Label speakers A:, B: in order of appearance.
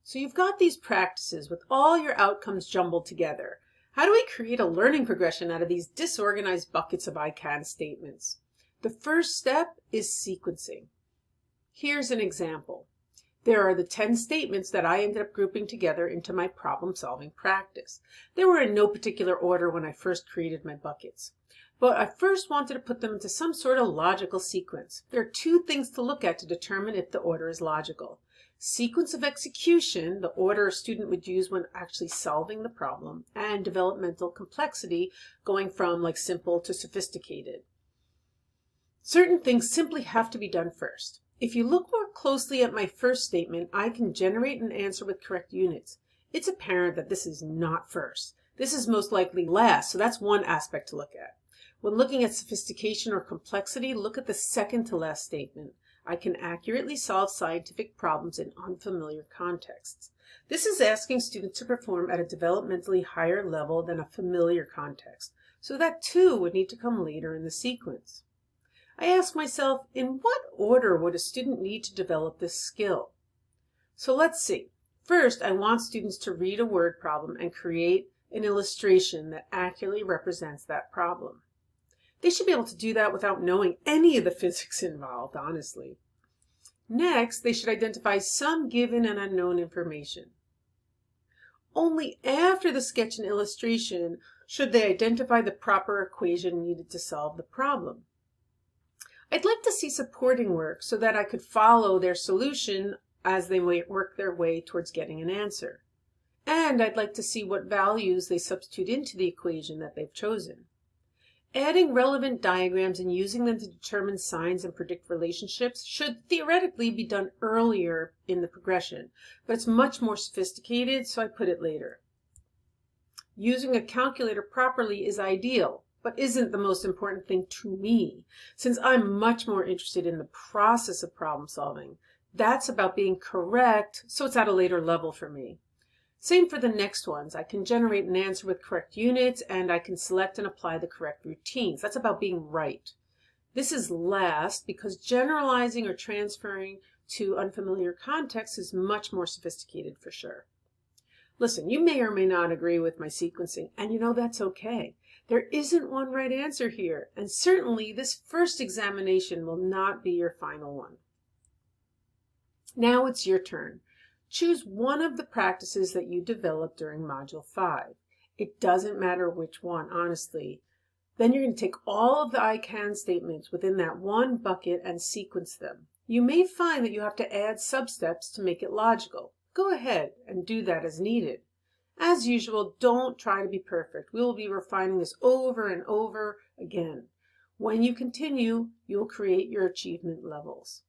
A: So you've got these practices with all your outcomes jumbled together. How do we create a learning progression out of these disorganized buckets of I can statements? The first step is sequencing. Here's an example. There are the 10 statements that I ended up grouping together into my problem-solving practice. They were in no particular order when I first created my buckets. But I first wanted to put them into some sort of logical sequence. There are two things to look at to determine if the order is logical. Sequence of execution, the order a student would use when actually solving the problem, and developmental complexity, going from like simple to sophisticated. Certain things simply have to be done first. If you look more closely at my first statement, I can generate an answer with correct units. It's apparent that this is not first. This is most likely last, so that's one aspect to look at. When looking at sophistication or complexity, look at the second to last statement. I can accurately solve scientific problems in unfamiliar contexts. This is asking students to perform at a developmentally higher level than a familiar context, so that too would need to come later in the sequence. I ask myself, in what order would a student need to develop this skill? So let's see. First, I want students to read a word problem and create an illustration that accurately represents that problem. They should be able to do that without knowing any of the physics involved, honestly. Next, they should identify some given and unknown information. Only after the sketch and illustration should they identify the proper equation needed to solve the problem. I'd like to see supporting work so that I could follow their solution as they work their way towards getting an answer. And I'd like to see what values they substitute into the equation that they've chosen. Adding relevant diagrams and using them to determine signs and predict relationships should theoretically be done earlier in the progression, but it's much more sophisticated, so I put it later. Using a calculator properly is ideal, but isn't the most important thing to me, since I'm much more interested in the process of problem solving. That's about being correct, so it's at a later level for me. Same for the next ones. I can generate an answer with correct units, and I can select and apply the correct routines. That's about being right. This is last because generalizing or transferring to unfamiliar contexts is much more sophisticated for sure. Listen, you may or may not agree with my sequencing, and you know that's okay. There isn't one right answer here, and certainly this first examination will not be your final one. Now it's your turn. Choose one of the practices that you developed during Module 5. It doesn't matter which one, honestly. Then you're going to take all of the I can statements within that one bucket and sequence them. You may find that you have to add sub-steps to make it logical. Go ahead and do that as needed. As usual, don't try to be perfect. We will be refining this over and over again. When you continue, you will create your achievement levels.